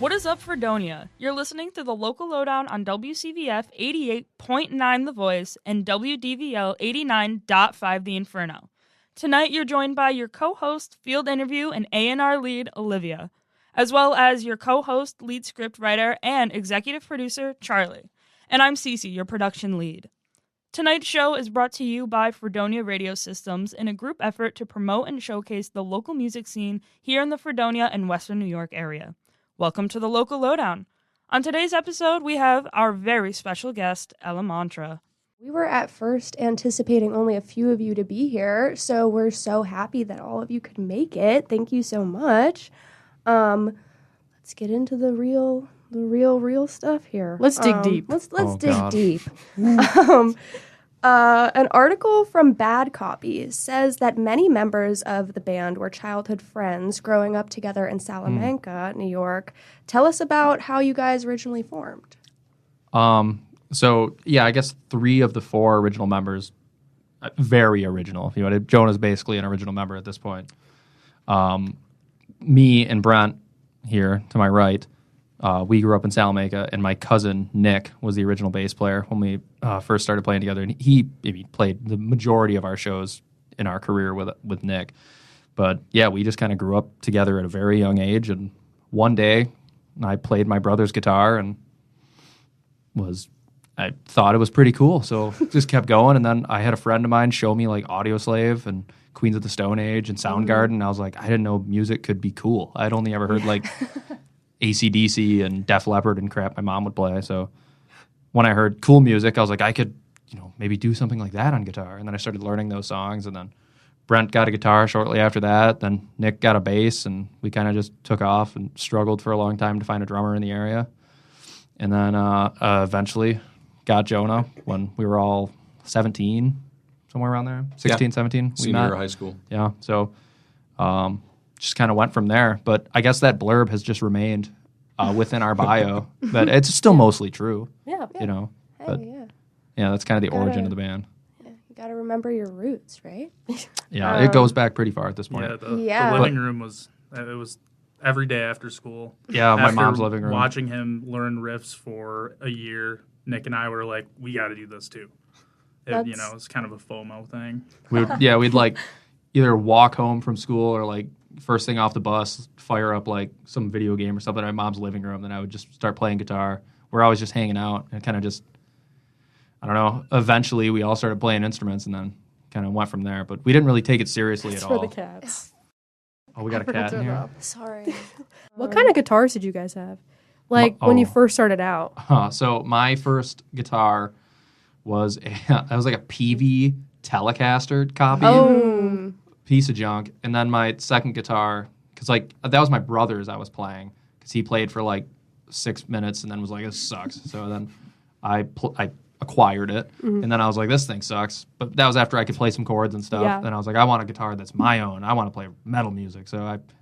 What is up, Fredonia? You're listening to the local lowdown on WCVF 88.9 The Voice and WDVL 89.5 The Inferno. Tonight, you're joined by your co-host, field interview, and A&R lead, Olivia, as well as your co-host, lead script writer, and executive producer, Charlie. And I'm Cece, your production lead. Tonight's show is brought to you by Fredonia Radio Systems in a group effort to promote and showcase the local music scene here in the Fredonia and Western New York area. Welcome to the Local Lowdown. On today's episode, we have our very special guest, Elemantra. We were at first anticipating only a few of you to be here, so we're so happy that all of you could make it. Thank you so much. Let's get into the real stuff here. Let's dig deep. Let's dig deep. An article from Bad Copy says that many members of the band were childhood friends growing up together in Salamanca, New York. Tell us about how you guys originally formed. I guess 3 of the 4 original members, very original. If you want, Jonah's basically an original member at this point. Me and Brent here to my right. We grew up in Salamanca, and my cousin Nick was the original bass player when we first started playing together. And he played the majority of our shows in our career with Nick. But yeah, we just kind of grew up together at a very young age. And one day, I played my brother's guitar and I thought it was pretty cool. So just kept going. And then I had a friend of mine show me like Audioslave and Queens of the Stone Age and Soundgarden. And I was like, I didn't know music could be cool. I'd only ever heard like AC/DC and Def Leppard and crap my mom would play. So when I heard cool music, I was like, I could, maybe do something like that on guitar. And then I started learning those songs. And then Brent got a guitar shortly after that. Then Nick got a bass, and we kind of just took off and struggled for a long time to find a drummer in the area. And then eventually got Jonah when we were all 17, somewhere around there, 16, 17. Senior year of high school. Yeah, so just kind of went from there. But I guess that blurb has just remained within our bio. But it's still mostly true. Yeah. Yeah, that's kind of the origin of the band. Yeah, you got to remember your roots, right? Yeah, it goes back pretty far at this point. The living room was every day after school. Yeah, my after mom's living room. Watching him learn riffs for a year, Nick and I were like, we got to do this too. It's kind of a FOMO thing. We'd like either walk home from school or like first thing off the bus, fire up like some video game or something in my mom's living room. Then I would just start playing guitar. We're always just hanging out and kind of just, I don't know. Eventually, we all started playing instruments and then kind of went from there. But we didn't really take it seriously at all. For the cats. Oh, we got a cat in here. Sorry. What kind of guitars did you guys have? Like when you first started out? So my first guitar was like a PV Telecaster copy. Oh. Piece of junk. And then my second guitar, because like that was my brother's I was playing, because he played for like 6 minutes and then was like, this sucks. So then I acquired it, and then I was like, this thing sucks. But that was after I could play some chords and stuff. Yeah. Then I was like, I want a guitar that's my own. I want to play metal music. So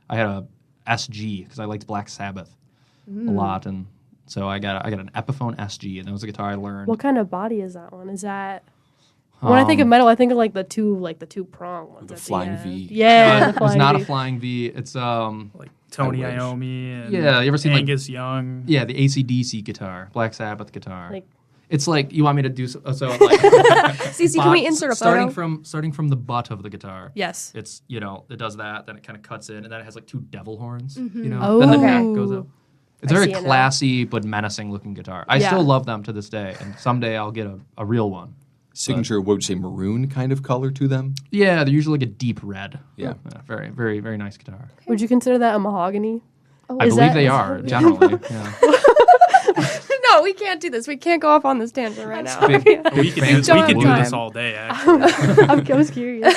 I had a SG because I liked Black Sabbath a lot, and so I got an Epiphone SG, and that was a guitar I learned. What kind of body is that one? Is that when I think of metal, I think of like the two prong ones. The flying V. Yeah, it's not a flying V. It's Like Tony Iommi and you ever seen Angus Young? Yeah, the AC/DC guitar, Black Sabbath guitar. Like, it's like you want me to do so like Cece, can we insert a photo? starting from the butt of the guitar. yes. It's it does that, then it kind of cuts in, and then it has like 2 devil horns. Oh. Then the Okay. neck goes up. It's a I very see it now. classy but menacing looking guitar. I Yeah. still love them to this day, and someday I'll get a real one. Signature, what would you say, maroon kind of color to them? Yeah, they're usually like a deep red. Yeah. Very, very, very nice guitar. Would you consider that a mahogany? I believe they are generally. Yeah. No, we can't do this. We can't go off on this tangent right now. Big We could don't do have this time. all day, actually. I was curious.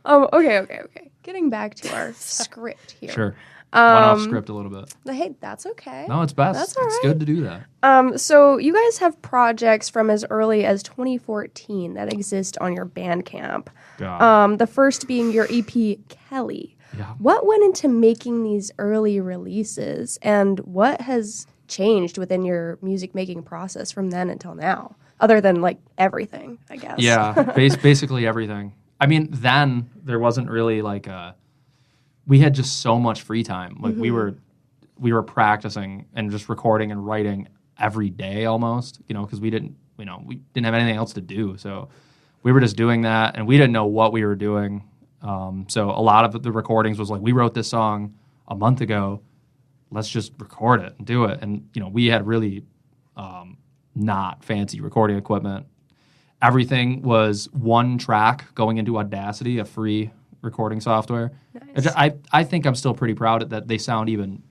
Okay. Getting back to our script here. Sure. Went off script a little bit. Hey, that's okay. No, it's best. That's all It's right. good to do that. So you guys have projects from as early as 2014 that exist on your Bandcamp. God. The first being your EP, Kelly. Yeah. What went into making these early releases, and what has changed within your music making process from then until now? Other than like everything, I guess. Yeah, basically everything. I mean, then there wasn't really like we had just so much free time. Like we were we were practicing and just recording and writing every day almost, because we didn't have anything else to do. So we were just doing that, and we didn't know what we were doing. So a lot of the recordings was like, we wrote this song a month ago. Let's just record it and do it. And, we had really not fancy recording equipment. Everything was one track going into Audacity, a free recording software. Nice. I think I'm still pretty proud that they sound even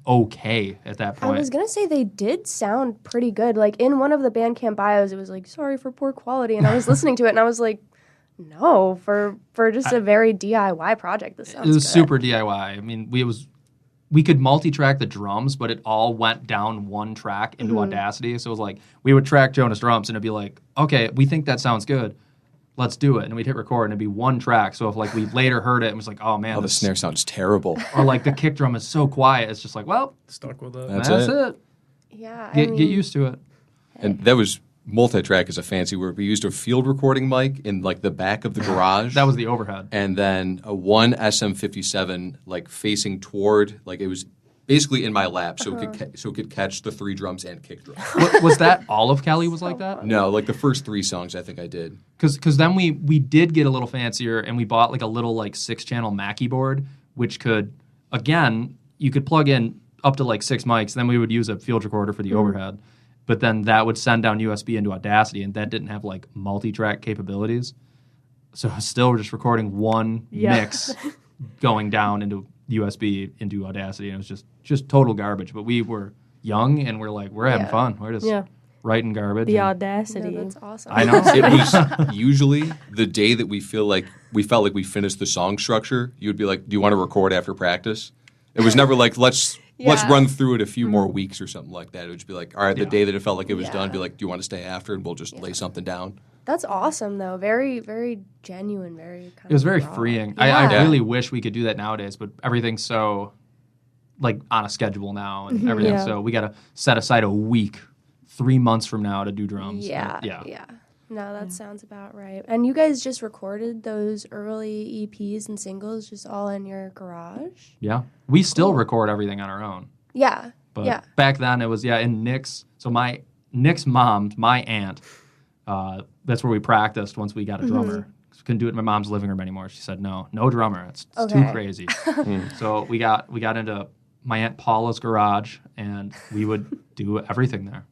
okay at that point. I was going to say they did sound pretty good. Like, in one of the Bandcamp bios, it was like, sorry for poor quality. And I was listening to it, and I was like, no, for just a very DIY project, this sounds good. It was super DIY. I mean, we could multi-track the drums, but it all went down one track into Audacity. So it was like, we would track Jonah's drums, and it'd be like, okay, we think that sounds good. Let's do it. And we'd hit record, and it'd be one track. So if, like, we later heard it and was like, oh, man. The snare sounds terrible. Or, like, the kick drum is so quiet. It's just like, well. Stuck with it. That's it. Yeah. Get used to it. And that was multi-track is a fancy word. We used a field recording mic in, like, the back of the garage. That was the overhead. And then a one SM57, like, facing toward, like, it was basically in my lap, so it could catch the 3 drums and kick drum. Was that all of Kelly was like that? No, like the first 3 songs I think I did. Because then we did get a little fancier, and we bought like a little like 6-channel Mackie board, which could, again, you could plug in up to like 6 mics. Then we would use a field recorder for the overhead, but then that would send down USB into Audacity, and that didn't have like multi-track capabilities. So still we're just recording one mix going down into USB into Audacity, and it was just total garbage. But we were young, and we're having fun. We're just writing garbage. The Audacity. No, that's awesome. I know. It was usually the day that we felt like we finished the song structure. You would be like, "Do you want to record after practice?" It was never like, "Let's run through it a few more weeks" or something like that. It would just be like, "All right," the day that it felt like it was done, be like, "Do you want to stay after?" And we'll just lay something down. That's awesome, though. Very, very genuine. Very kind It was of very raw. freeing. Yeah. I really wish we could do that nowadays, but everything's so like on a schedule now, and everything. Yeah. So we got to set aside a week, 3 months from now, to do drums. Yeah. Yeah. No, that sounds about right. And you guys just recorded those early EPs and singles just all in your garage? Yeah. We still record everything on our own. Yeah. But back then it was in Nick's. So Nick's mom, my aunt, that's where we practiced once we got a drummer. Couldn't do it in my mom's living room anymore. She said, no drummer. It's too crazy. So we got into my Aunt Paula's garage, and we would do everything there.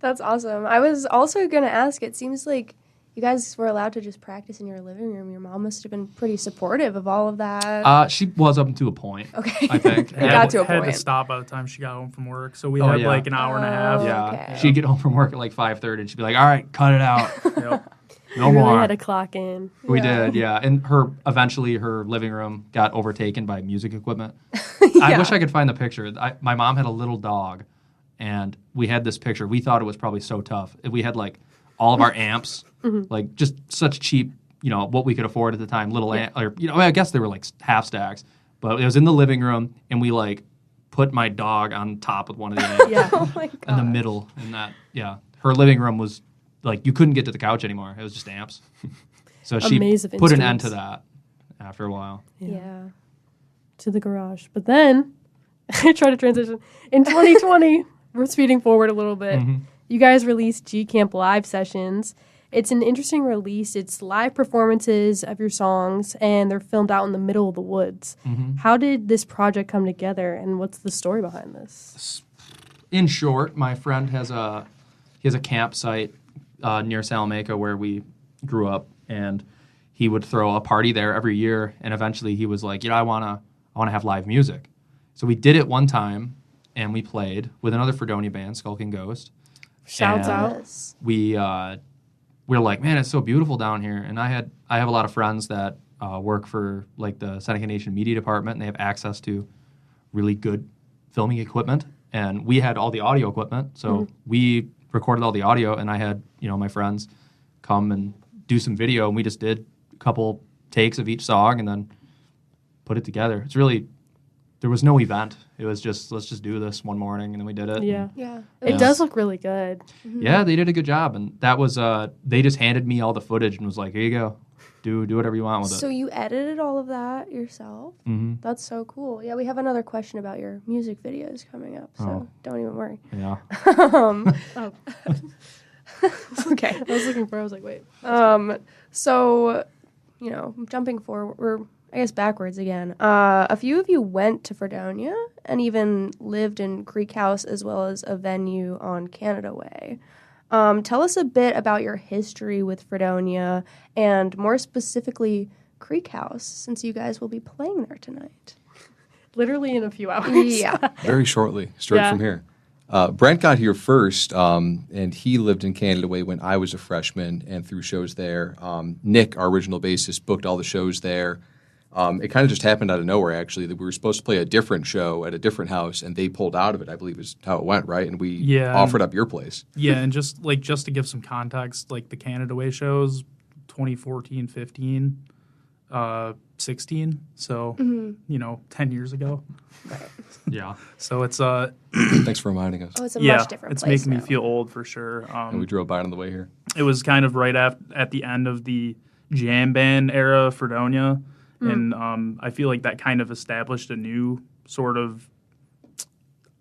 That's awesome. I was also going to ask, it seems like you guys were allowed to just practice in your living room. Your mom must have been pretty supportive of all of that. She was up to a point. Okay. I think. It got to a Had point. to stop by the time she got home from work, so we had like an hour and a half. Yeah. Okay. She'd get home from work at like 5:30, and she'd be like, all right, cut it out. Yep. No You really more. had to clock in. We did, yeah. And eventually her living room got overtaken by music equipment. I wish I could find the picture. My mom had a little dog, and we had this picture. We thought it was probably so tough. We had like all of our amps, like just such cheap, what we could afford at the time, little amp, or I guess they were like half stacks. But it was in the living room, and we like put my dog on top of one of the amps Oh my God. in the middle, and that her living room was like you couldn't get to the couch anymore. It was just amps. So she maze of put an end to instruments. that after a while. Yeah. To the garage. But then, I try to transition. In 2020, we're speeding forward a little bit. You guys released G Camp Live Sessions. It's an interesting release. It's live performances of your songs, and they're filmed out in the middle of the woods. How did this project come together, and what's the story behind this? In short, my friend has a campsite near Salamanca where we grew up, and he would throw a party there every year. And eventually, he was like, I want to have live music. So we did it one time, and we played with another Fredonia band, Skulking Ghost. Shouts And out. Yes. We're like, man, it's so beautiful down here. And I have a lot of friends that work for like the Seneca Nation Media Department, and they have access to really good filming equipment. And we had all the audio equipment, so we recorded all the audio. And I had my friends come and do some video, and we just did a couple takes of each song and then put it together. It's really there was no event. It was just let's just do this one morning, and then we did it. Yeah. Yeah. It does look really good. Yeah, they did a good job, and that was they just handed me all the footage and was like, "Here you go." do whatever you want with So it. you edited all of that yourself? Mm-hmm. That's so cool. Yeah, we have another question about your music videos coming up, so don't even worry. Yeah. Oh, Okay. I was looking for. I was like, wait. So, jumping forward, or I guess backwards again. A few of you went to Fredonia and even lived in Creek House as well as a venue on Canada Way. Tell us a bit about your history with Fredonia and more specifically Creek House, since you guys will be playing there tonight. Literally in a few hours. Yeah. Very shortly, straight Yeah. from here. Brent got here first, and he lived in Canada Way when I was a freshman and threw shows there. Nick, our original bassist, booked all the shows there. It kind of just happened out of nowhere, actually, that we were supposed to play a different show at a different house, and they pulled out of it, I believe is how it went, right? And we offered up your place. Yeah, and just to give some context, like the Canada Way shows, 2014, 15, 16, so 10 years ago. Yeah. So it's Thanks for reminding us. Oh, it's a yeah, much different it's place making now. me feel old for sure. And we drove by on the way here. It was kind of right at the end of the jam band era of Fredonia, and I feel like that kind of established a new sort of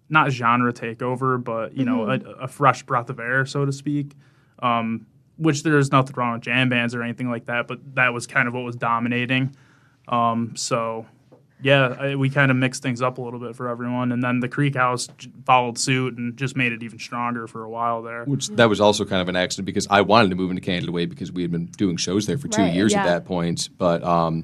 not genre takeover, but a fresh breath of air, so to speak. Which there's nothing wrong with jam bands or anything like that, but that was kind of what was dominating. We kind of mixed things up a little bit for everyone, and then the Creek House followed suit and just made it even stronger for a while there. Which that was also kind of an accident because I wanted to move into Canada Way because we had been doing shows there for 2 Right, years at yeah. that point. But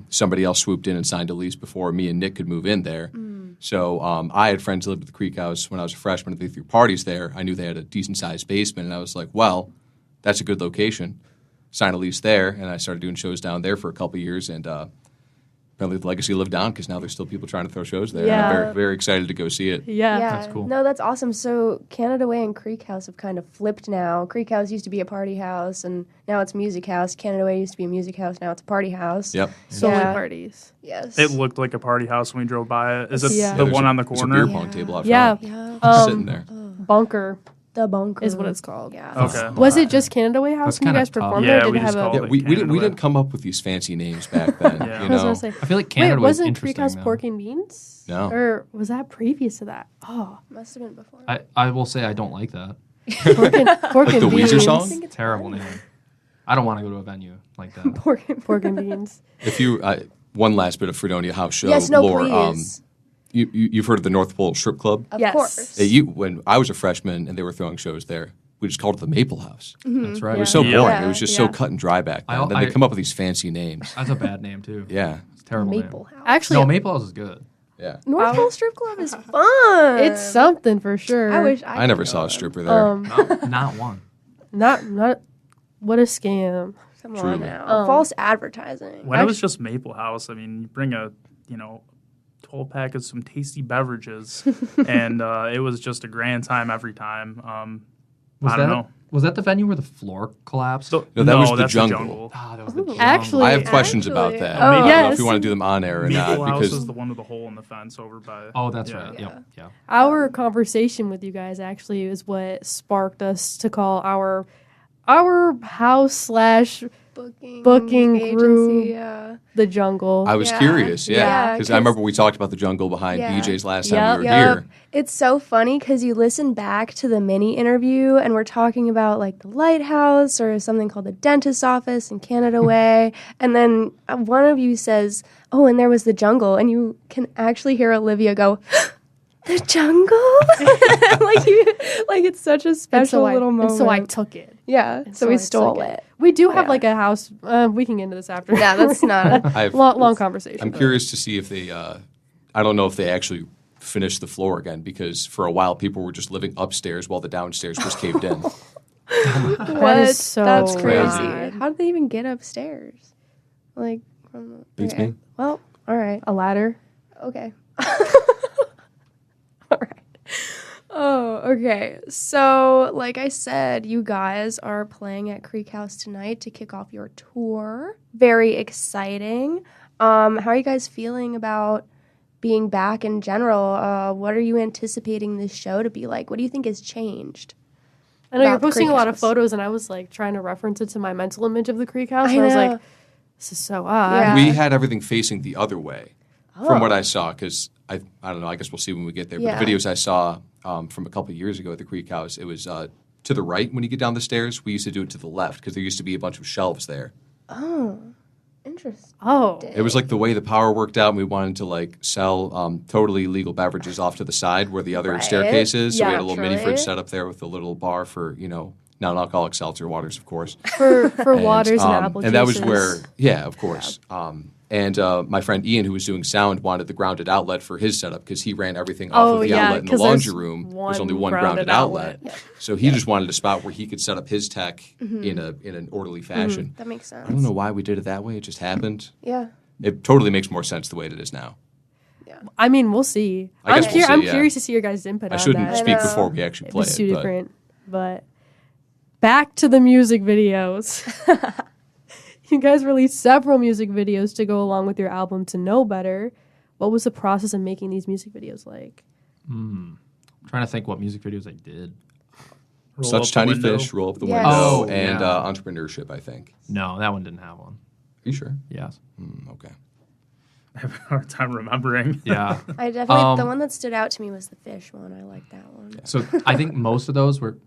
somebody else swooped in and signed a lease before me and Nick could move in there. So I had friends who lived at the Creek House when I was a freshman. They threw parties there. I knew they had a decent-sized basement, and I was like, well, that's a good location. Signed a lease there, and I started doing shows down there for a couple of years, and apparently the legacy lived on because now there's still people trying to throw shows there. Yeah. And I'm very, very excited to go see it. Yeah. That's cool. No, that's awesome. So Canada Way and Creek House have kind of flipped now. Creek House used to be a party house, and now it's music house. Canada Way used to be a music house, now it's a party house. Yep. Solely Yeah. parties. Yes. It looked like a party house when we drove by it. Is it Yeah. the There's one on the there's a corner? beer pong table out Yeah. front. Yeah. Just sitting there. Bunker The Bunker is what it's called. Yeah. Okay. Was it just Canada Way House That's when you kinda guys tough. performed Yeah, there? Did we it have just a? called Yeah, it we Canada Way. didn't come up with these fancy names back then. Yeah. You I was know? gonna say. I feel like Canada Wait, was wasn't interesting. Creek House though. Pork and Beans? No. Or was that previous to that? Oh, Must have been before. I will say I don't like that. Pork and Like the Weezer Beans. song? I think it's Terrible fun. name. I don't want to go to a venue like that. Pork and Beans. If you one last bit of Fredonia house show Yes, no, lore. please. You've heard of the North Pole Strip Club? Of Yes. course. When I was a freshman and they were throwing shows there, we just called it the Maple House. That's right. It was so Yeah. boring. Yeah. It was just Yeah. so cut and dry back then. I- Then they come up with these fancy names. That's a bad name too. Yeah, It's a terrible Maple name. House. Actually, No, Maple House is good. yeah. North Pole Strip Club is fun. it's something for sure. I wish I never could saw go. a stripper there. Not one. Not. What a scam. Come Truly. on now. False advertising. When it was just Maple House, I mean, you bring a 12-pack of some tasty beverages, and it was just a grand time every time. I don't know. Was that the venue where the floor collapsed? No, that was the that's jungle. Ah, that was the jungle. Actually, I have questions about Actually, that. oh, I don't know yes. if you want to do them on air or Maple not House because is the one with the hole in the fence over by. Oh, that's Yeah. right. Yep. Yeah. our conversation with you guys actually is what sparked us to call our house / booking agency. group. Yeah. the jungle. I was Yeah. curious, Yeah, because I remember we talked about the jungle behind Yeah. BJ's last time Yep. we were here. It's so funny because you listen back to the mini interview and we're talking about like the lighthouse or something called the dentist's office in Canada Way. And then one of you says, oh, and there was the jungle. And you can actually hear Olivia go, the jungle? like it's such a special little moment. And so I took it. Yeah, so we stole it. We do have Yeah. like a house. We can get into this after. Yeah, that's not a... long conversation. I'm curious to see if they. I don't know if they actually finished the floor again because for a while people were just living upstairs while the downstairs was caved in. What? is so That's crazy. odd. How did they even get upstairs? Like, Beats okay. me. Well, all right. A ladder. Okay. All right. Oh, okay. So, like I said, you guys are playing at Creek House tonight to kick off your tour. Very exciting. How are you guys feeling about being back in general? What are you anticipating this show to be like? What do you think has changed? I know you're About the posting Creek a lot of House. photos, and I was like trying to reference it to my mental image of the Creek House. I And I was know. like, This is so odd. Yeah. We had everything facing the other way, from what I saw, because I don't know. I guess we'll see when we get there. But the videos I saw from a couple of years ago at the Creek House, it was to the right when you get down the stairs. We used to do it to the left because there used to be a bunch of shelves there. Oh, interesting. Oh. It was like the way the power worked out, and we wanted to like sell totally legal beverages off to the side where the other staircase is. So we had a little mini fridge set up there with a little bar for, non-alcoholic seltzer waters, of course. For waters and apple juices. And that was where, of course. And my friend Ian, who was doing sound, wanted the grounded outlet for his setup because he ran everything off of the outlet in the laundry room. There's only one grounded outlet. So he just wanted a spot where he could set up his tech in an orderly fashion. That makes sense. I don't know why we did it that way. It just happened. Yeah. It totally makes more sense the way it is now. I mean, we'll see. I guess we'll see, I'm curious to see your guys' input on that. I shouldn't speak before we actually play It's it. too different. But back to the music videos. You guys released several music videos to go along with your album To Know Better. What was the process of making these music videos like? I'm trying to think what music videos I did. Such Tiny Fish, Roll Up the Yes. Window, Oh, and yeah. Entrepreneurship, I think. No, that one didn't have one. Are you sure? Yes. Okay. I have a hard time remembering. Yeah. I definitely, the one that stood out to me was the fish one. I like that one. So I think most of those were.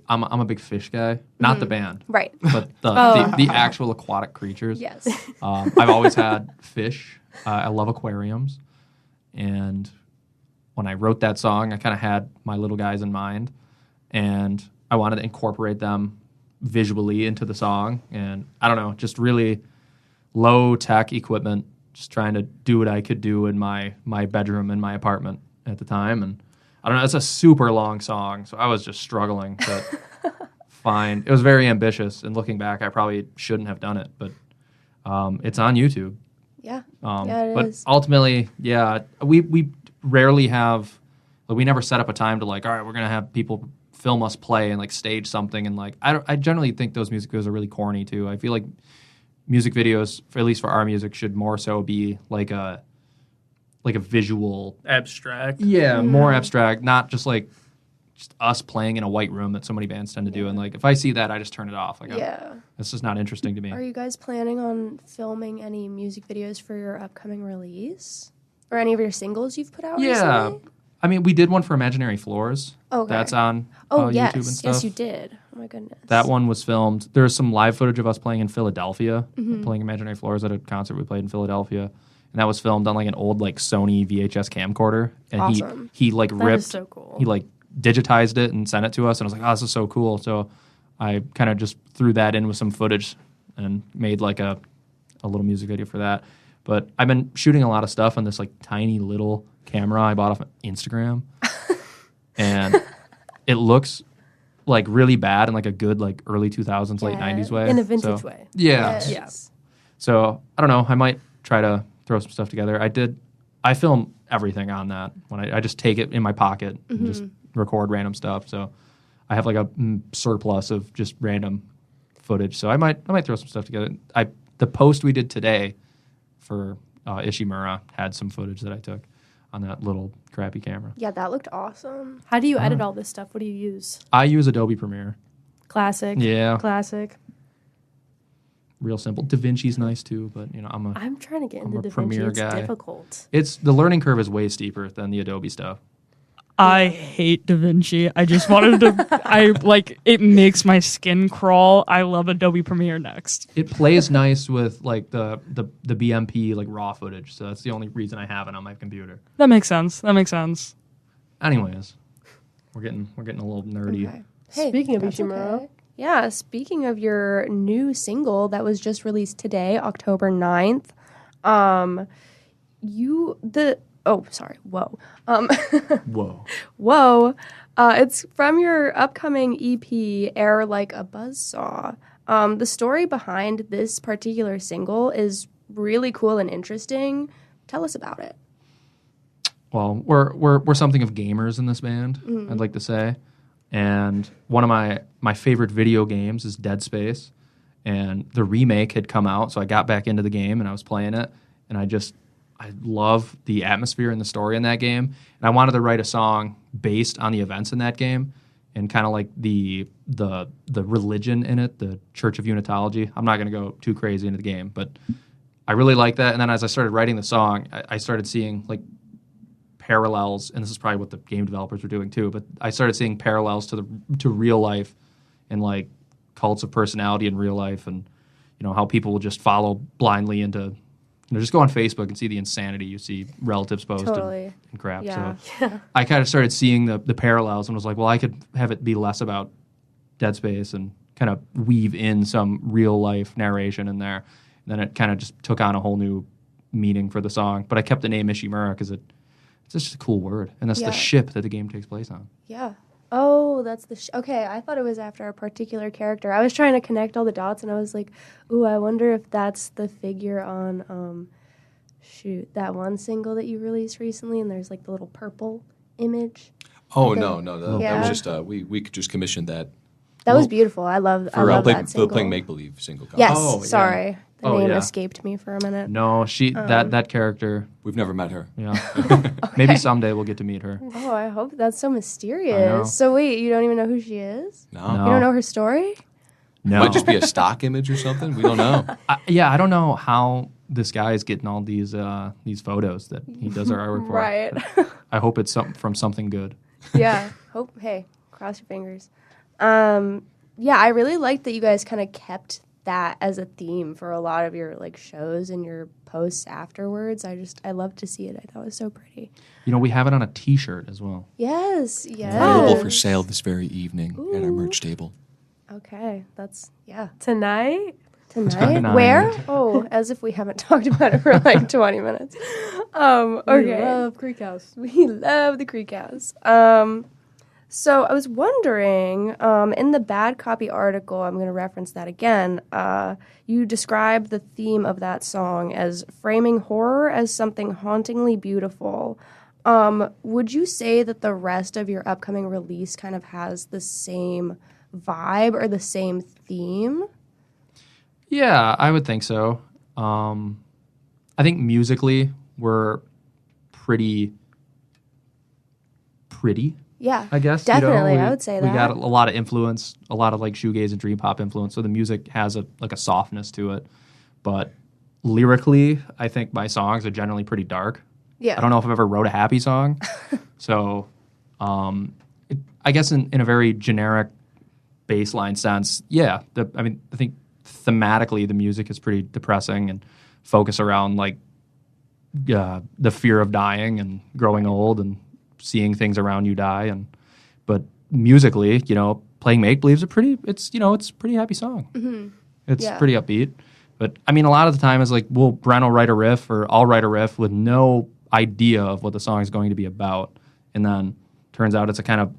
I'm a big fish guy, not the band, Right. but the actual aquatic creatures. Yes. I've always had fish. I love aquariums, and when I wrote that song, I kind of had my little guys in mind, and I wanted to incorporate them visually into the song. And I don't know, just really low tech equipment, just trying to do what I could do in my bedroom in my apartment at the time. And I don't know, it's a super long song, so I was just struggling to find. It was very ambitious, and looking back, I probably shouldn't have done it, but it's on YouTube. Yeah. But it is. ultimately, we rarely have. Like, we never set up a time to all right, we're gonna have people film us play and stage something, and I generally think those music videos are really corny too. I feel like music videos, at least for our music, should more so be like a visual, Abstract. more abstract, not just just us playing in a white room that so many bands tend to do. And if I see that, I just turn it off. It's just not interesting to me. Are you guys planning on filming any music videos for your upcoming release? Or any of your singles you've put out recently? I mean, we did one for Imaginary Floors. Okay. That's on yes. YouTube and stuff. Yes, you did. Oh, my goodness. That one was filmed. There's some live footage of us playing in Philadelphia, playing Imaginary Floors at a concert we played in Philadelphia. And that was filmed on an old Sony VHS camcorder. And Awesome. he ripped. That is so cool. He digitized it and sent it to us. And I was like, oh, this is so cool. So I kind of just threw that in with some footage and made a little music video for that. But I've been shooting a lot of stuff on this tiny little camera I bought off Instagram. And it looks really bad in a good early 2000s, late 90s way. In a vintage way. Yeah. Yes. Yeah. So I don't know. I might try to throw some stuff together. I film everything on that when I just take it in my pocket and just record random stuff. So I have a surplus of just random footage. So I might throw some stuff together. The post we did today for Ishimura had some footage that I took on that little crappy camera. Yeah, that looked awesome. How do you edit all this stuff? What do you use? I use Adobe Premiere. Classic. Yeah. Classic. Real simple. DaVinci's nice too, but I'm trying to get into a DaVinci. Premiere It's guy. difficult. the learning curve is way steeper than the Adobe stuff. I hate DaVinci. I just wanted to. It makes my skin crawl. I love Adobe Premiere next. It plays nice with the BMP raw footage, so that's the only reason I have it on my computer. That makes sense. Anyways, we're getting a little nerdy. Okay. Hey, Speaking of that's Ishimura. okay. Yeah, speaking of your new single that was just released today, October 9th, Whoa. Whoa. It's from your upcoming EP, Air Like a Buzzsaw. The story behind this particular single is really cool and interesting. Tell us about it. Well, we're something of gamers in this band, I'd like to say. And one of my favorite video games is Dead Space. And the remake had come out, so I got back into the game and I was playing it. And I love the atmosphere and the story in that game. And I wanted to write a song based on the events in that game. and kind of like the religion in it, the Church of Unitology. I'm not going to go too crazy into the game, but I really like that. And then as I started writing the song, I started seeing like parallels, and this is probably what the game developers were doing too, but I started seeing parallels to real life and like cults of personality in real life, and how people will just follow blindly into just go on Facebook and see the insanity you see relatives post and crap. Yeah. So I kind of started seeing the parallels and was like, well, I could have it be less about Dead Space and kind of weave in some real life narration in there. And then it kind of just took on a whole new meaning for the song. But I kept the name Ishimura because it's just a cool word. And that's the ship that the game takes place on. Yeah. Oh, that's the okay, I thought it was after a particular character. I was trying to connect all the dots, and I was like, ooh, I wonder if that's the figure on, that one single that you released recently, and there's like the little purple image. Oh, no. That was just, we just commissioned that. That was beautiful. I love that for single. Playing Make Believe single cover. Yes, Oh, yeah. sorry. The name yeah. escaped me for a minute. No, that character. We've never met her. Yeah. Maybe someday we'll get to meet her. Oh, I hope that's so I know. mysterious. So wait, you don't even know who she is? No. You don't know her story? No. Might just be a stock image or something. We don't know. I don't know how this guy is getting all these photos that he does our artwork for. Right. I hope it's from something good. Yeah. Hey, cross your fingers. Yeah, I really liked that you guys kind of kept that as a theme for a lot of your like shows and your posts afterwards. I love to see it. I thought it was so pretty. We have it on a T-shirt as well. Yes. Available for sale this very evening at our merch table. Okay, that's Tonight? tonight. Where? Oh, as if we haven't talked about it for like 20 minutes. Okay. We love Creek House. We love the Creek House. So I was wondering, in the Bad Copy article, I'm going to reference that again, you describe the theme of that song as framing horror as something hauntingly beautiful. Would you say that the rest of your upcoming release kind of has the same vibe or the same theme? Yeah, I would think so. I think musically we're pretty. Yeah, I guess definitely. I would say that we got a lot of influence, a lot of like shoegaze and dream pop influence. So the music has a softness to it, but lyrically, I think my songs are generally pretty dark. Yeah, I don't know if I've ever wrote a happy song, so I guess in a very generic baseline sense, yeah. I think thematically the music is pretty depressing and focus around like the fear of dying and growing old and seeing things around you die, but musically, playing Make Believe is it's a pretty happy song. Mm-hmm. It's pretty upbeat. But I mean, a lot of the time is like Brent will write a riff or I'll write a riff with no idea of what the song is going to be about, and then turns out it's a kind of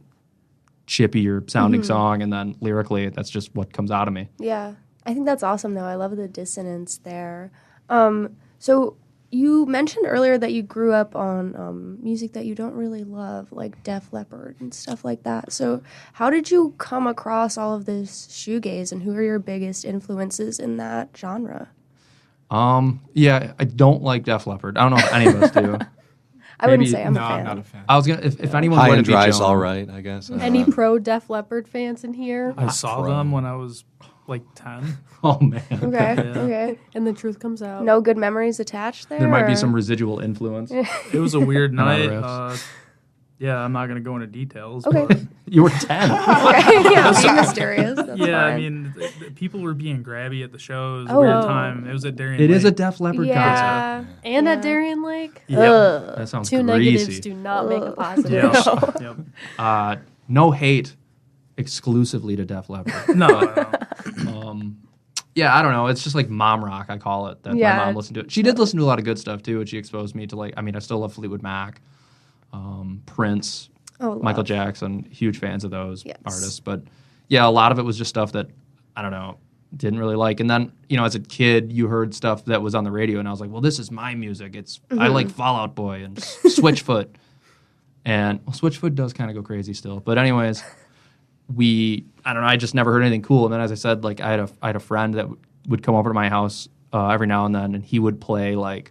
chippier sounding song, and then lyrically that's just what comes out of me. Yeah, I think that's awesome though. I love the dissonance there. So you mentioned earlier that you grew up on music that you don't really love, like Def Leppard and stuff like that. So how did you come across all of this shoegaze, and who are your biggest influences in that genre? Yeah, I don't like Def Leppard. I don't know if any of us do. I wouldn't say I'm a fan. I'm not a fan. I was gonna if anyone High would and be Dry is Joan. all right, I guess. Any pro Def Leppard fans in here? I saw them when I was like 10. Oh man, Okay. And the truth comes out. No good memories attached there? there might be or- some residual influence. It was a weird night. riffs. Yeah, I'm not going to go into details. Okay. But You were 10. Okay, yeah, be mysterious. That's yeah, I fine. mean, people were being grabby at the shows. Oh. Weird time. It was at Darien It is a Lake. Def Leppard concert. Yeah. And Yeah. at Darien Lake? Yep. That sounds Two greasy. negatives do not make a positive. Yep. Yep. No hate exclusively to Def Leppard. No. Yeah, I don't know. It's just like mom rock, I call it. That Yeah. my mom listened to it. She did listen to a lot of good stuff too, and she exposed me to I still love Fleetwood Mac, Prince, Oh, Michael love. Jackson. Huge fans of those Yes. artists. But yeah, a lot of it was just stuff that I don't know, didn't really like. And then as a kid, you heard stuff that was on the radio, and I was like, well, this is my music. I like Fall Out Boy and Switchfoot, and Switchfoot does kind of go crazy still. But anyways. I don't know, I just never heard anything cool. And then, as I said, I had a friend that would come over to my house every now and then, and he would play I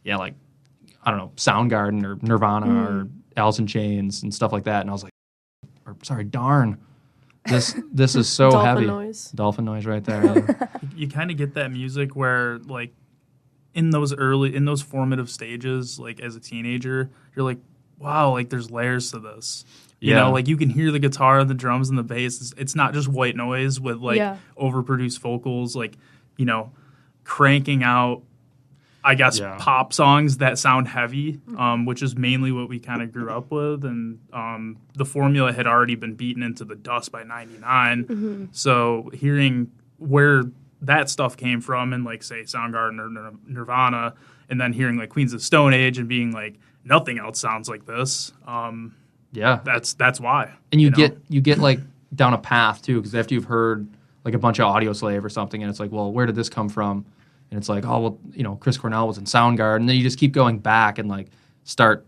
don't know, Soundgarden or Nirvana or Alice in Chains and stuff like that. And I was like, darn. This is so Dolphin heavy. noise. Dolphin noise right there. Yeah. You kind of get that music where, like, in those formative stages, like as a teenager, you're like, wow, like there's layers to this. You know, like you can hear the guitar, the drums, and the bass. It's not just white noise with like overproduced vocals, like, you know, cranking out, I guess, pop songs that sound heavy, which is mainly what we kind of grew up with. And the formula had already been beaten into the dust by 99. Mm-hmm. So hearing where that stuff came from in, like, say, Soundgarden or Nirvana, and then hearing, like, Queens of the Stone Age and being like, nothing else sounds like this. That's why. And you get like down a path too, because after you've heard like a bunch of Audio Slave or something, and it's like, well, where did this come from? And it's like, oh, well, you know, Chris Cornell was in Soundgarden. And then you just keep going back and like start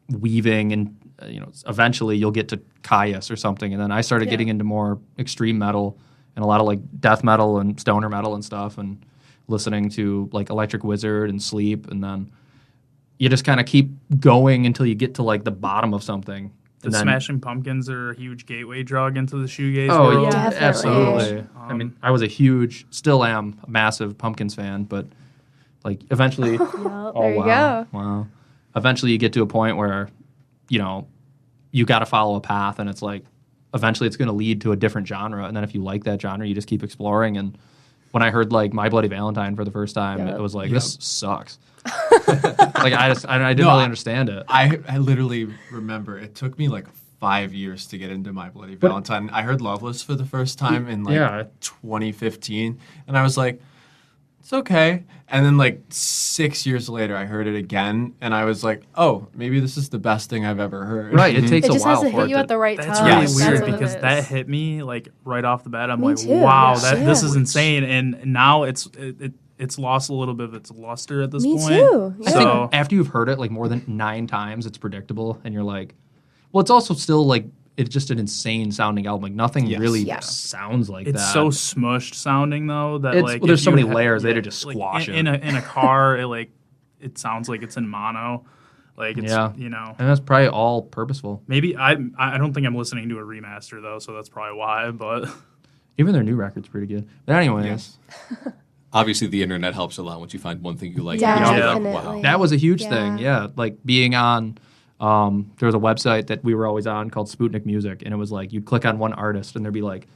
weaving, and you know, eventually you'll get to Caius or something. And then I started getting into more extreme metal and a lot of like death metal and stoner metal and stuff, and listening to like Electric Wizard and Sleep, and then you just kind of keep going until you get to like the bottom of something. The Smashing Pumpkins are a huge gateway drug into the shoegaze Oh, world. yeah, absolutely. I mean, I was still am a massive Pumpkins fan, but like eventually, there you go. Wow. Eventually you get to a point where, you know, you got to follow a path, and it's like, eventually it's going to lead to a different genre. And then if you like that genre, you just keep exploring. And when I heard like My Bloody Valentine for the first time, it was like, this sucks. Like I didn't really understand it. I literally remember it took me like 5 years to get into My Bloody Valentine. I heard Loveless for the first time in like 2015, and I was like, it's okay. And then like 6 years later, I heard it again, and I was like, oh, maybe this is the best thing I've ever heard. Right, it takes It a just while has to for hit you it at the right That's time. really Yes. weird, That's what it because is. that hit me like right off the bat. I'm Me like, too. wow, Yeah. this is insane. And now it's lost a little bit of its luster at this Me point. too. I Yeah. think after you've heard it like more than 9 times, it's predictable, and you're like, well, it's also still like, it's just an insane sounding album. Like nothing really sounds like It's that. so smushed sounding though that It's- like well, there's if so you many layers, they had to just like, squash it. in a car. It sounds like it's in mono. Like it's you know, and that's probably all purposeful. maybe I don't think I'm listening to a remaster though, so that's probably why. But Even their new record's pretty good. But anyways, Yes. Obviously, the internet helps a lot. Once you find one thing you like, Definitely. wow. that was a huge thing. Yeah, like being on. There was a website that we were always on called Sputnik Music, and it was like you'd click on one artist, and there'd be like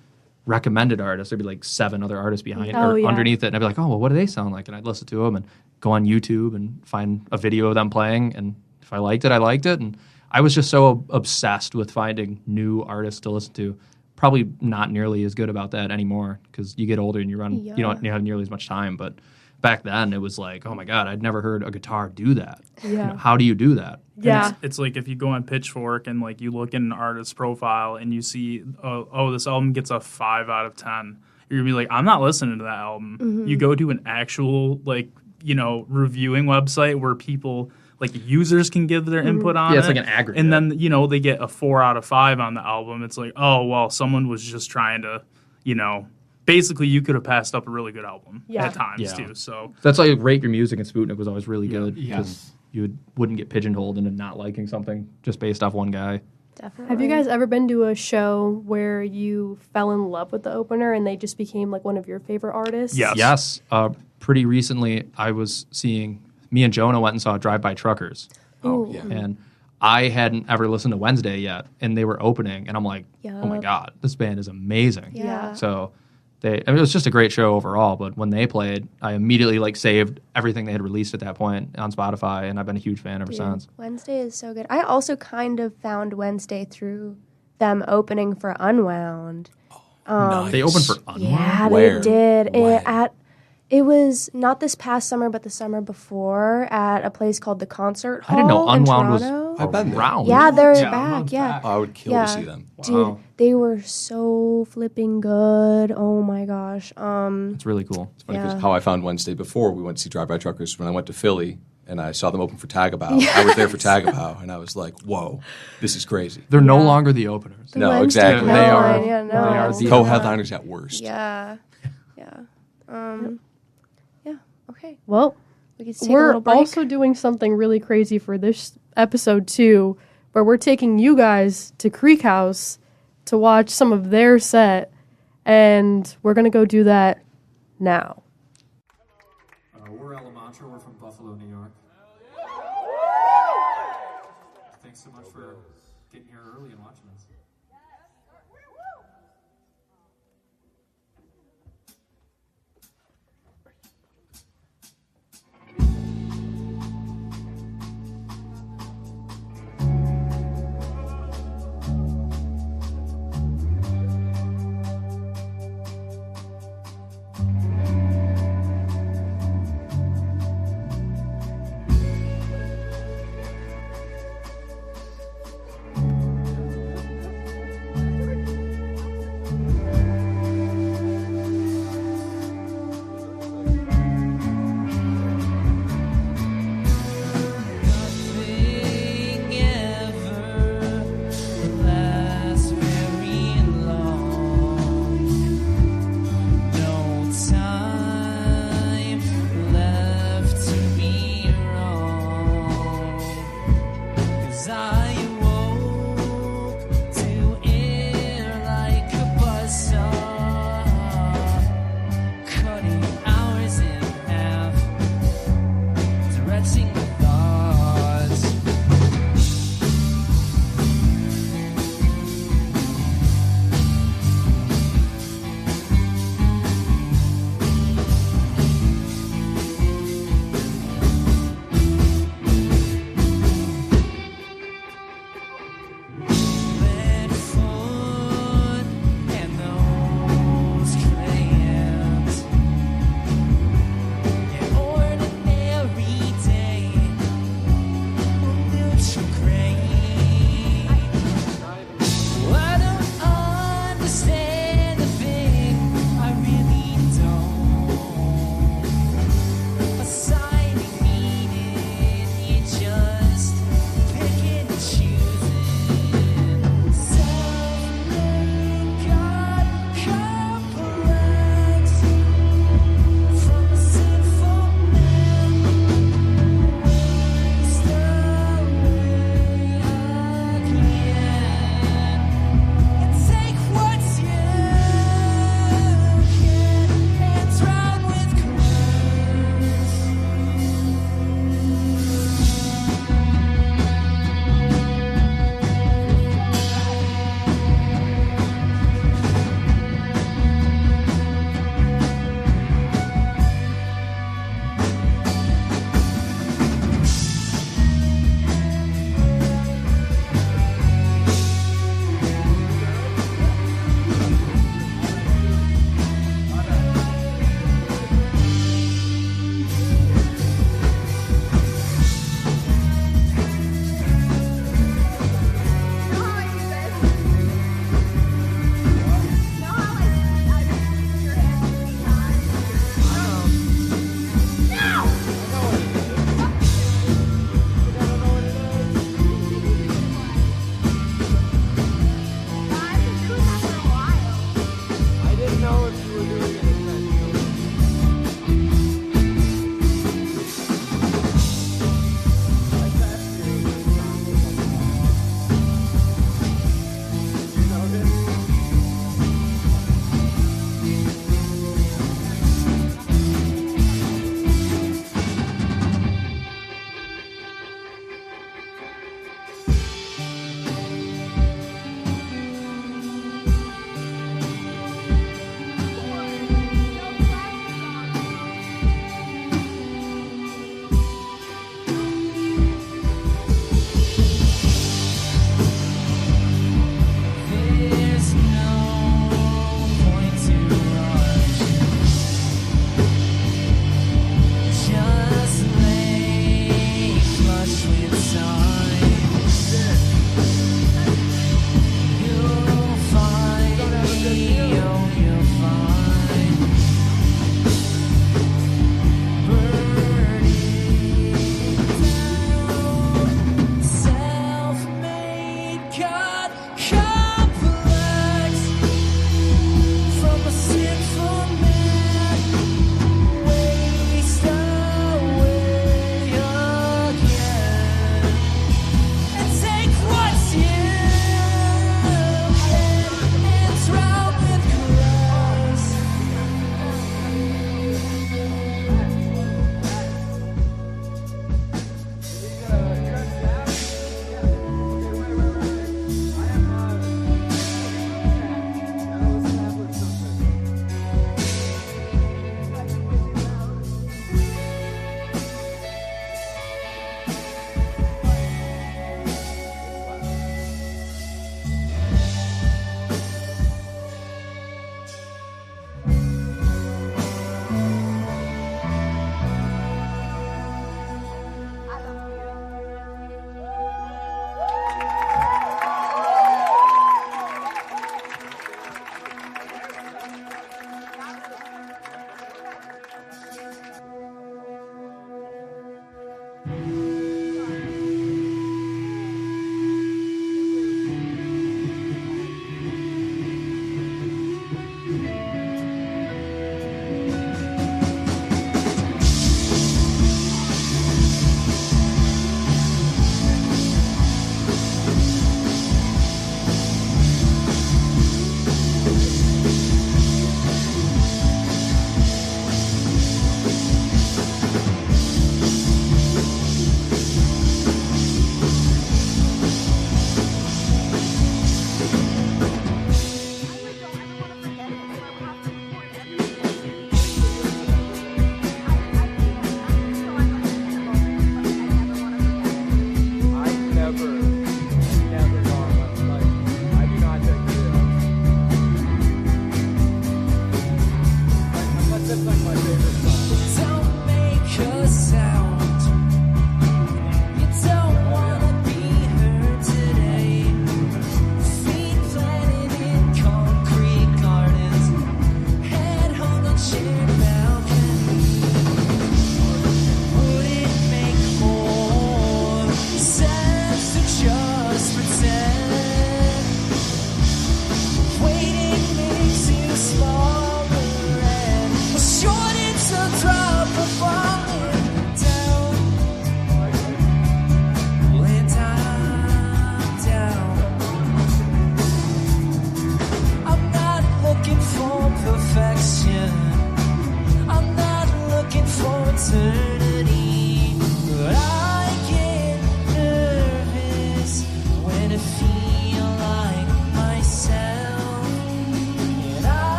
recommended artists. There'd be like 7 other artists behind or underneath it, and I'd be like, oh, well, what do they sound like? And I'd listen to them and go on YouTube and find a video of them playing, and if I liked it, I liked it. And I was just so obsessed with finding new artists to listen to. Probably not nearly as good about that anymore, because you get older and you don't have nearly as much time. But back then, it was like, oh my God, I'd never heard a guitar do that. Yeah. You know, how do you do that? Yeah. it's like if you go on Pitchfork and like you look at an artist's profile and you see, oh, this album gets a 5 out of 10. You're gonna be like, I'm not listening to that album. Mm-hmm. You go to an actual like, you know, reviewing website where people like users can give their input on it. Yeah, it's like an aggregate. And then, you know, they get a 4 out of 5 on the album. It's like, oh, well, someone was just trying to, you know, basically you could have passed up a really good album at times too. So That's why you rate your music, and Sputnik was always really good. Yes. Because you wouldn't get pigeonholed into not liking something just based off one guy. Definitely. Have you guys ever been to a show where you fell in love with the opener and they just became like one of your favorite artists? Yes. Yes. Pretty recently, I was seeing, me and Jonah went and saw Drive By Truckers. Oh, yeah. And I hadn't ever listened to Wednesday yet, and they were opening, and I'm like, oh my God, this band is amazing. Yeah. So it was just a great show overall, but when they played, I immediately like saved everything they had released at that point on Spotify, and I've been a huge fan ever since. Wednesday is so good. I also kind of found Wednesday through them opening for Unwound. Nice. They opened for Unwound? Yeah, Where? they did. When? It was not this past summer, but the summer before at a place called the Concert Hall. I didn't know in Unwound was Toronto. I've been there. around. Yeah, they're Yeah, back. Unwound's Yeah. back. Oh, I would kill Yeah. to see them. Dude, Wow. they were so flipping good. Oh my gosh. It's really cool. It's funny because Yeah. how I found Wednesday before we went to see Drive By Truckers when I went to Philly and I saw them open for Tagabow. I was there for Tagabow and I was like, whoa, this is crazy. They're no longer the openers. The No, Wednesday exactly. night, They are- Yeah, no. they are the- Co-headliners at worst. Yeah. Yeah. Yeah. Okay. Well, We can take a we're little break. also doing something really crazy for this episode too, where we're taking you guys to Creek House to watch some of their set, and we're going to go do that now. We're Elemantra. We're from Buffalo, New York. Thanks so much for getting here early and watching us.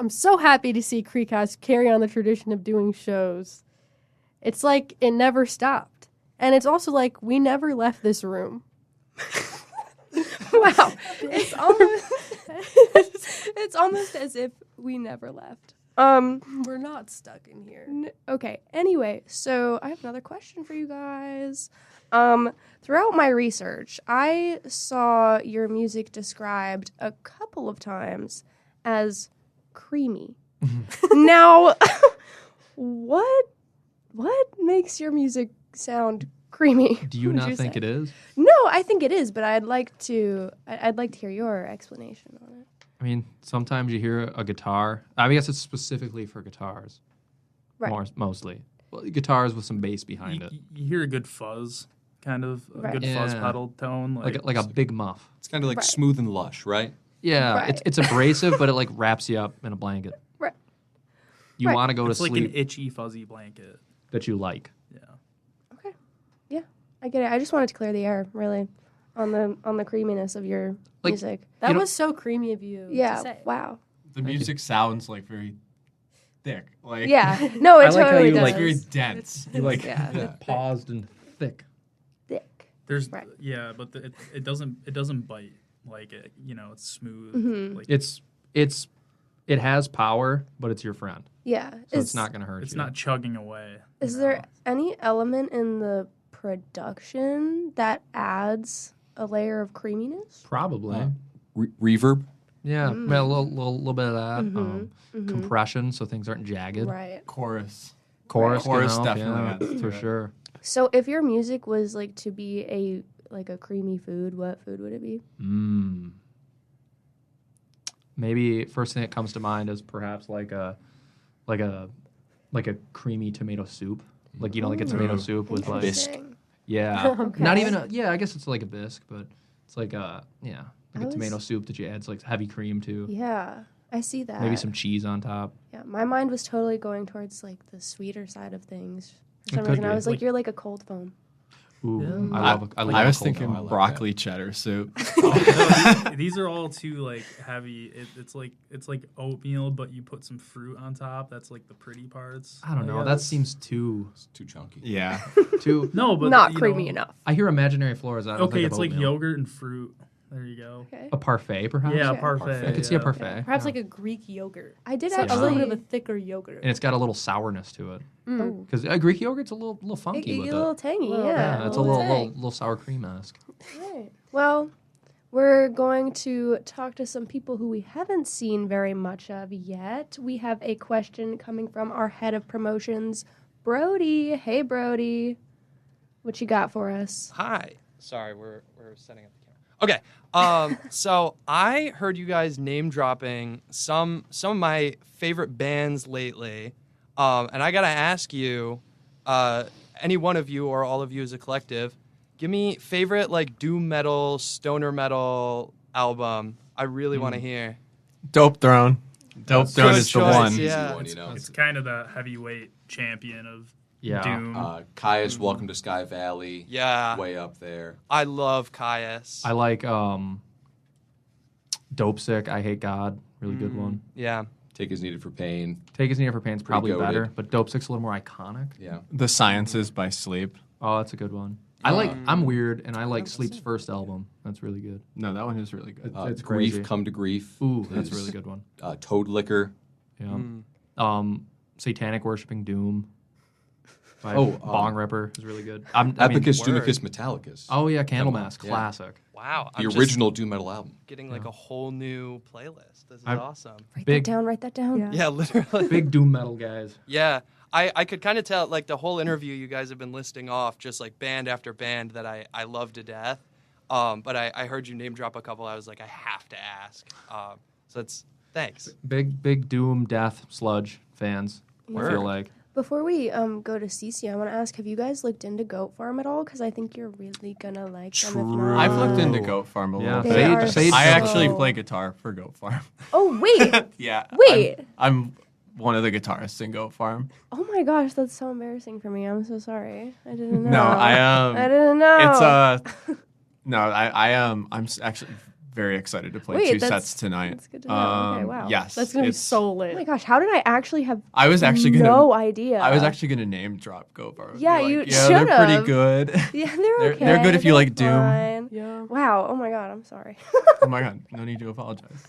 I'm so happy to see Creek House carry on the tradition of doing shows. It's like it never stopped. And it's also like we never left this room. Wow. It's almost as if we never left. We're not stuck in here. Okay. Anyway, so I have another question for you guys. Throughout my research, I saw your music described a couple of times as creamy. Now, what makes your music sound creamy? Do you not think it is? No, I think it is, but I'd like to hear your explanation on it. I mean, sometimes you hear a guitar. I guess it's specifically for guitars, Right. mostly. Well, guitars with some bass behind it, You hear a good fuzz, kind of a Right. good fuzz Yeah. pedal tone, like a big muff. It's kind of like Right. smooth and lush, right? Yeah, Right. it's abrasive, but it like wraps you up in a blanket. Right. You Right. want to go to It's like sleep an itchy, fuzzy blanket. that you like. Yeah. Okay. Yeah, I get it. I just wanted to clear the air, really, on the creaminess of your Like- music. That You know- was so creamy of you Yeah. to say. Wow. The music sounds like very thick. Like Yeah. No, it I like how totally you, does. like, very dense. You like Yeah. paused and thick. thick. There's Right. yeah, but it doesn't bite like it. It's smooth. Mm-hmm. Like It has power, but it's your friend, Yeah. so it's not going to hurt it's you. not chugging away. Is there any element in the production that adds a layer of creaminess? Probably. Reverb. Yeah, a little bit of that. Mm-hmm. Compression, so things aren't jagged. Right. Chorus. Chorus, can Chorus help, definitely yeah, adds to for it. sure. So if your music was like to be a creamy food, what food would it be? Maybe first thing that comes to mind is perhaps like a creamy tomato soup. Like like a tomato soup with like Interesting. yeah, Okay. not even I guess it's like a bisque, but it's like a I was- tomato soup that you add like heavy cream to. Yeah, I see that. Maybe some cheese on top. Yeah, my mind was totally going towards like the sweeter side of things. For It some could reason, I be. was like, Like- "You're like a cold foam." Ooh, Yeah. I love I was cold thinking dough. I like broccoli cheddar soup. These are all too like heavy. It's like oatmeal, but you put some fruit on top. That's like the pretty parts. I don't know. Yeah, That that's- seems too It's too chunky. Yeah. no, but Not you creamy know, enough. I hear imaginary floors. I don't Okay, think of it's like oatmeal. yogurt and fruit. There you go. Okay. A parfait, perhaps. Yeah, Yeah. parfait. I could see a yeah. parfait. Perhaps yeah. like a Greek yogurt. I did It's like a actually. little bit of a thicker yogurt. And it's got a little sourness to it Oh. because Greek yogurt's a little It, funky it with get a little it. tangy, Well, yeah. Yeah, it's a little tang. sour cream-esque. Right. Well, we're going to talk to some people who we haven't seen very much of yet. We have a question coming from our head of promotions, Brody. Hey, Brody. What you got for us? Hi. Sorry, we're setting up the camera. Okay. So I heard you guys name dropping some of my favorite bands lately, and I gotta ask you, any one of you or all of you as a collective, give me favorite like doom metal, stoner metal album. I really want to hear. Dope Throne. Dope Throne good is the choice, one. yeah. It's kind of the heavyweight champion of Yeah. doom. Kaya's Welcome to Sky Valley. Yeah. Way up there. I love Caius. I like Dope Sick. I Hate God. Really good one. Yeah. Take is Needed for Pain. Take Is Needed for Pain's probably goated. better, but Dope Sick's a little more iconic. Yeah. The Sciences by Sleep. Oh, that's a good one. I'm weird, and I like Sleep's first album. That's really good. No, that one is really good. It's Grief, crazy. Come to Grief. Ooh, that's a is, really good one. Toad Liquor. Yeah. Satanic Worshipping Doom by Oh, Bong Ripper is really good. Epicus word. Dumicus Metallicus. Oh yeah, Candlemass, Yeah. classic. Wow. The I'm just original doom metal album. getting like a whole new playlist. This is I- awesome. Write Big- that down, write that down. Yeah. Yeah, literally. Big doom metal guys. Yeah, I could kind of tell, like, the whole interview you guys have been listing off, just, like, band after band that I love to death. But I heard you name drop a couple. I was like, I have to ask. So it's, thanks. Big doom, death, sludge fans. I Word. feel like. Before we go to Cece, I want to ask, have you guys looked into Goat Farm at all? Because I think you're really going to like them. If True. not. I've looked into Goat Farm a Yeah, little They bit. are Sage I so- actually play guitar for Goat Farm. Oh, wait. Yeah. Wait. I'm one of the guitarists in Goat Farm. Oh my gosh, that's so embarrassing for me. I'm so sorry. I didn't know. No, I I didn't know. It's no, I'm actually very excited to play Wait, two that's- sets tonight. that's good to know. Okay, wow. Yes, That's gonna be it's- so Oh lit. my gosh, how did I actually have I was actually gonna. no idea? I was actually gonna name drop Go Bar. Yeah, Be like, you yeah, they're pretty should've. good. Yeah, they're okay. They're good if you they're like Doom. fine. Yeah. Wow. Oh my god, I'm sorry. Oh my god, no need to apologize.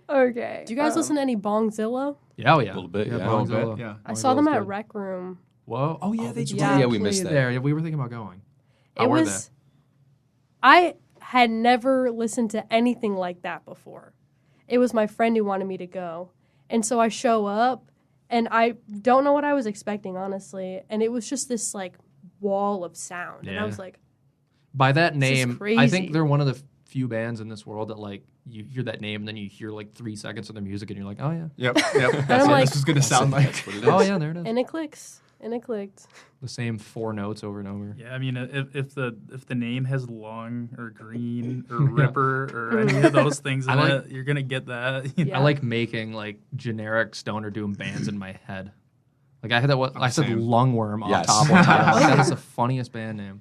Okay. Do you guys listen to any Bongzilla? Yeah, oh yeah. A little bit, yeah. A little Bongzilla. bit, yeah. I saw them Bongzilla's at good. Rec Room. Whoa. Oh yeah, they that's did. right. Yeah, we play missed that. there. Yeah, we were thinking about going. How It were was. I had never listened to anything like that before. It was my friend who wanted me to go, and so I show up, and I don't know what I was expecting, honestly. And it was just this like wall of sound, and I Yeah. was like, By that This is name, I crazy. think they're one of the few bands in this world that like you hear that name and then you hear like 3 seconds of their music and you're like, oh yeah, Yep. That's I'm what like- this is gonna sound like. That's what it is. oh yeah, there it is. and it clicks, and it clicked. The same 4 notes over and over. Yeah, I mean, if the name has lung or green or ripper or any of those things in I like- it, you're gonna get that. You know? Yeah. I like making like generic stoner doom bands in my head. Like I had that. I said Same. Lungworm on Yes. top one time. I was like, that is the funniest band name.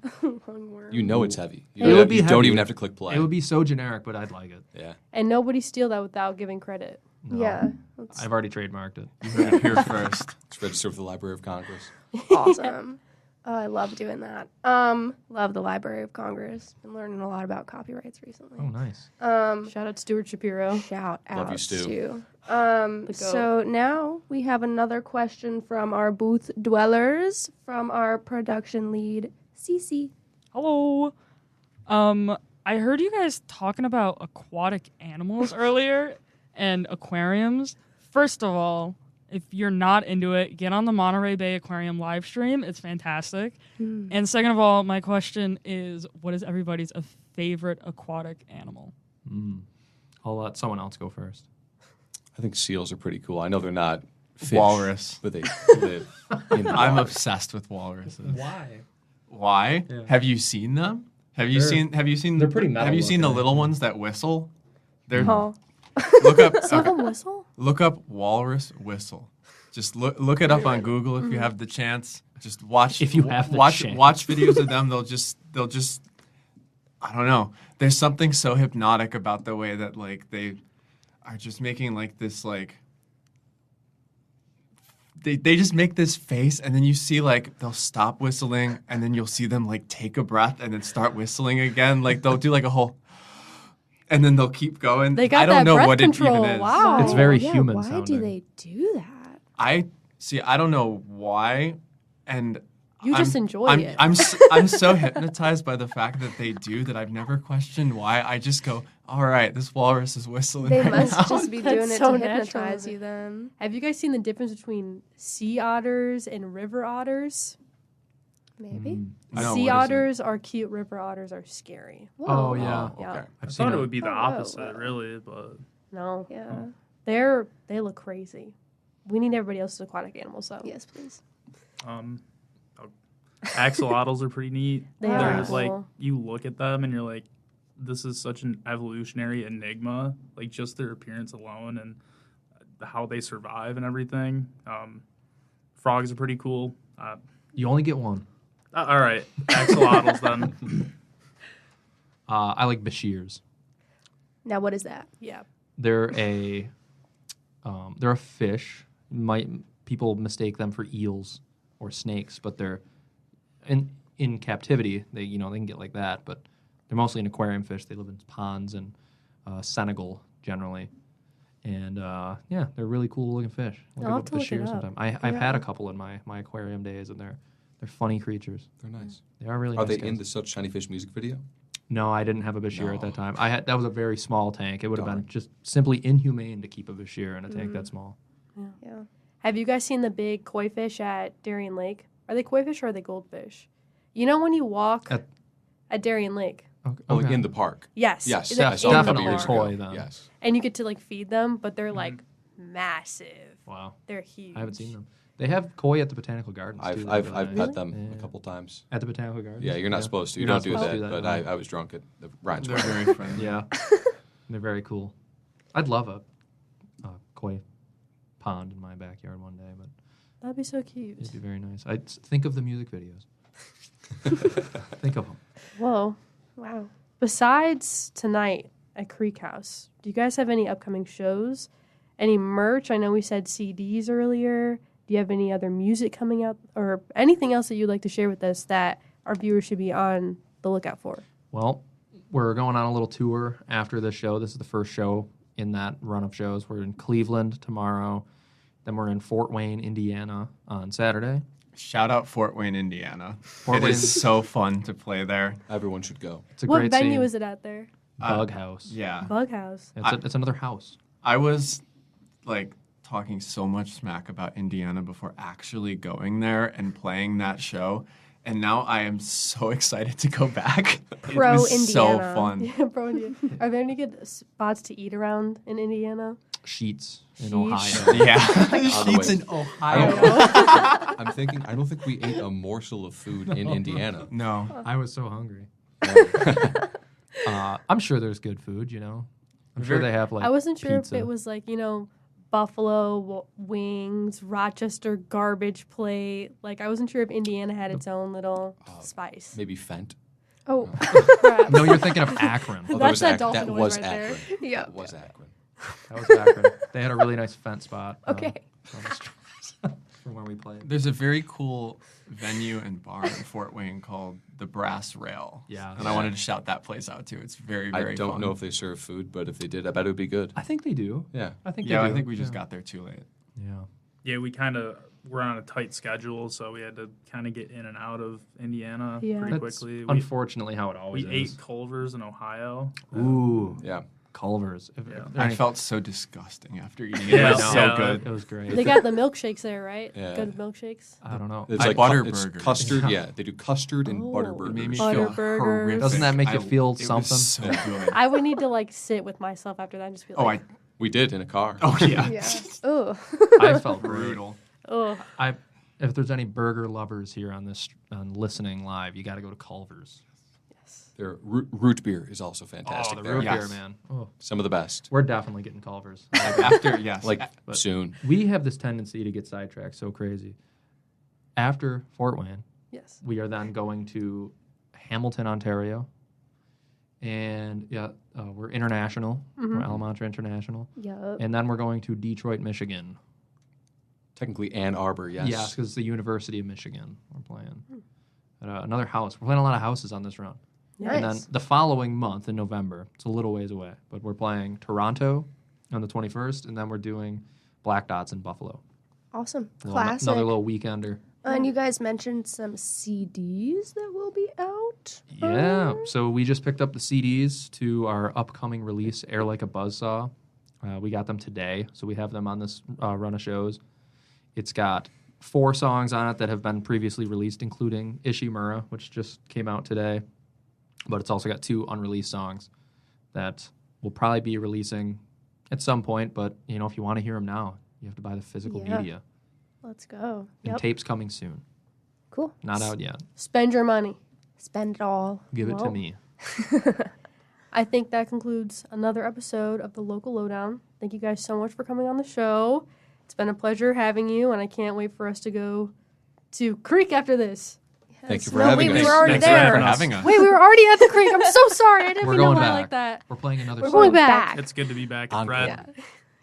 You know it's heavy. It would be You don't heavy. even have to click play. It would be so generic, but I'd like it. Yeah. And nobody steal that without giving credit. No. Yeah. That's I've already trademarked it. You heard it here first. It's registered with the Library of Congress. awesome. Oh, I love doing that. Love the Library of Congress. Been learning a lot about copyrights recently. Oh, nice. Shout out Stuart Shapiro. Shout Love out you, Stu. to. The goat. So now we have another question from our booth dwellers, from our production lead, Cece. Hello. I heard you guys talking about aquatic animals earlier and aquariums. First of all, if you're not into it, get on the Monterey Bay Aquarium live stream. It's fantastic. And second of all, my question is, what is everybody's favorite aquatic animal? I'll let someone else go first. I think seals are pretty cool. I know they're not fish, Walrus. but they live in the I'm water. obsessed with walruses. Why? Why? Yeah. Have you seen them? Have you seen? they're pretty metal Have you seen the looking. little ones that whistle? They're Oh, look up. Some of okay, them whistle? look up walrus whistle. Just look it up on Google if you have the chance. Just watch. If you have the watch chance. watch videos of them. They'll just. I don't know. There's something so hypnotic about the way that like they are just making like this like. They just make this face, and then you see like they'll stop whistling, and then you'll see them like take a breath and then start whistling again. Like they'll do like a whole, and then they'll keep going. They got I don't that know breath what control. it even is. Wow. It's very yeah, human Why do sounding. they do that? I see. I don't know why, and You just enjoy I'm, it. I'm so hypnotized by the fact that they do that I've never questioned why. I just go, all right, this walrus is whistling. They right must now." just be That's doing it so to natural. hypnotize you then. Have you guys seen the difference between sea otters and river otters? Maybe. No, Sea what is it? otters are cute, river otters are scary. Oh yeah. Oh, Yeah. okay. I I've seen thought it it. would be the Oh, opposite, wow. really, but No. Yeah. They look crazy. We need everybody else's aquatic animals though. Yes, please. axolotls are pretty neat. They They're are just, like, cool. you look at them and you're like, this is such an evolutionary enigma. Like just their appearance alone and how they survive and everything. Frogs are pretty cool. You only get one. All right, axolotls then. I like Bashirs. Now, what is that? Yeah. They're a fish. People mistake them for eels or snakes, but they're in captivity. They can get like that, but they're mostly an aquarium fish. They live in ponds in Senegal generally, and they're really cool looking fish. I'll have to look it up. sometime. I've had a couple in my aquarium days, and they're funny creatures. They're nice. They are really. Are nice they guys. in the Such Shiny Fish music video? No, I didn't have a Bashir at that time. That was a very small tank. It would have Darn. been just simply inhumane to keep a Bashir in a tank that small. Yeah. Have you guys seen the big koi fish at Darien Lake? Are they koi fish or are they goldfish? You know when you walk at Darien Lake? Okay. Oh, like in the park. Yes. Yes, They're I saw them a couple in the years park. ago. Koi, then. Yes. And you get to like feed them, but they're like massive. Wow. They're huge. I haven't seen them. They have koi at the Botanical Gardens too. I've They're really pet nice. them Yeah. a couple times. At the Botanical Gardens? Yeah, you're not supposed to. You You're don't not do supposed that. to do But no. I was drunk at the Ryan's They're wedding. very friendly. Yeah. They're very cool. I'd love a koi pond in my backyard one day, but That'd be so cute. it'd be very nice. I'd think of the music videos. Think of them. Whoa. Wow. Besides tonight at Creek House. Do you guys have any upcoming shows? Any merch? I know we said CDs earlier. Do you have any other music coming out or anything else that you'd like to share with us that our viewers should be on the lookout for? Well, we're going on a little tour after this show. This is the first show in that run of shows. We're in Cleveland tomorrow. Then we're in Fort Wayne, Indiana on Saturday. Shout out Fort Wayne, Indiana. Fort It Wayne. is so fun to play there. Everyone should go. It's a What great venue scene. is it at there? Bug House. Yeah. Bug House. It's another house. I was like talking so much smack about Indiana before actually going there and playing that show. And now I am so excited to go back. Pro it was Indiana. so fun. Yeah, bro. Are there any good spots to eat around in Indiana? Sheets in Sheets. Ohio. Yeah. On the Sheets way. in Ohio. I'm thinking, I don't think we ate a morsel of food in Indiana. No. I was so hungry. I'm sure there's good food, you know. I'm sure they have like I wasn't sure pizza. if it was like, Buffalo wings, Rochester garbage plate. Like, I wasn't sure if Indiana had its own little spice. Maybe Fent. Oh, Perhaps. No, you're thinking of Akron. Oh, That's that Ac- dolphin that noise was right there. Akron. Yeah. That was Akron. That was Akron. They had a really nice fence spot. Okay. On the streets from where we played. There's a very cool venue and bar in Fort Wayne called the Brass Rail. Yeah. And I wanted to shout that place out too. It's very, very I don't fun. know if they serve food, but if they did, I bet it would be good. I think they do. Yeah. I think Yeah, they I do. think we just got there too late. Yeah. Yeah, we're on a tight schedule, so we had to kind of get in and out of Indiana Yeah. pretty That's quickly. unfortunately how it always We is. ate Culver's in Ohio. Ooh. Yeah. Culver's. If Yeah. there I any- felt so disgusting after eating it. Yeah, It was no. so Yeah. good. It was great. They got the milkshakes there, right? Yeah. Good milkshakes. I don't know. It's I- like butter it's burgers. custard. Yeah, they do custard and Oh. butter It made me burgers. Butter feel burgers. horrific. Doesn't that make you feel it something? Was so good. I would need to like sit with myself after that and just be Oh, like, We did in a car. Oh yeah. yeah. Oh. I felt great. Brutal. oh, If there's any burger lovers here on listening live, you got to go to Culver's. Their root beer is also fantastic. the there. root Yes. beer, man. Oh, Some of the best. we're definitely getting Culver's. After yes. Like But- soon. We have this tendency to get sidetracked so crazy. After Fort Wayne, yes. we are then going to Hamilton, Ontario. And we're international. We're Elemantra International. Yup. And then we're going to Detroit, Michigan. Technically Ann Arbor, yes. Yes, because it's the University of Michigan we're playing. At, another house. We're playing a lot of houses on this run. Nice. And then the following month in November, it's a little ways away, but we're playing Toronto on the 21st, and then we're doing Black Dots in Buffalo. Awesome. A little- Classic. Another little weekender. And you guys mentioned some CDs that will be out. Yeah. So we just picked up the CDs to our upcoming release, Air Like a Buzzsaw. We got them today, so we have them on this run of shows. It's got 4 songs on it that have been previously released, including Ishimura, which just came out today. But it's also got 2 unreleased songs that we'll probably be releasing at some point. But, if you want to hear them now, you have to buy the physical Yeah. media. Let's go. And Yep. tape's coming soon. Cool. Not out yet. Spend your money. Spend it all. Give it to Well, me. I think that concludes another episode of the Local Lowdown. Thank you guys so much for coming on the show. It's been a pleasure having you, and I can't wait for us to go to Creek after this. Thank you for No, having wait, we us. were already Thanks for there. having For us. having us. Wait, we were already at the Creek. I'm so sorry. I didn't We're mean to going lie back. like that. We're playing another We're song. going back. It's good to be back, Encore. Fred.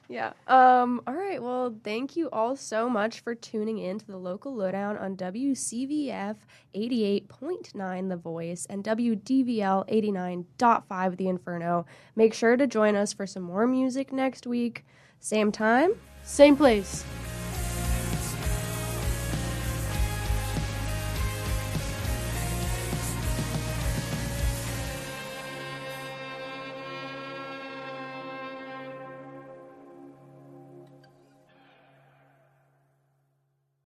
Yeah. All right. Well, thank you all so much for tuning in to the Local Lowdown on WCVF 88.9 The Voice and WDVL 89.5 The Inferno. Make sure to join us for some more music next week. Same time. Same place.